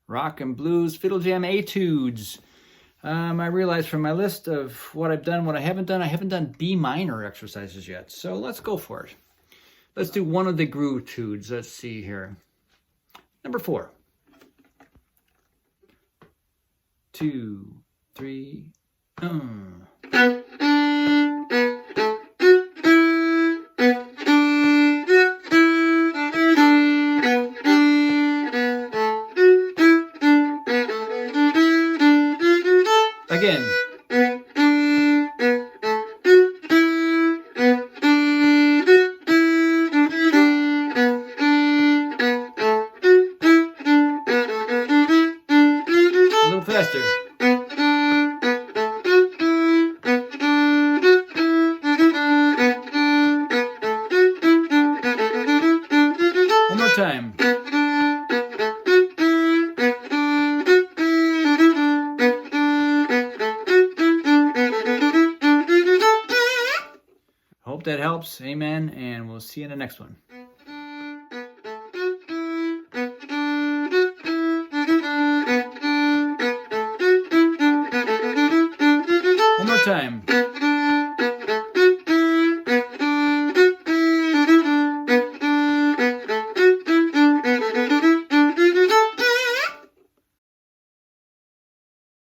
Rock and Blues Fiddle Jam Etudes. I realized from my list of what I've done, what I haven't done B minor exercises yet. So let's go for it. Let's do one of the groove tudes. Let's see here. Number 4. 2, 3. Again. A little faster. One more time. Hope that helps. Amen. And we'll see you in the next one.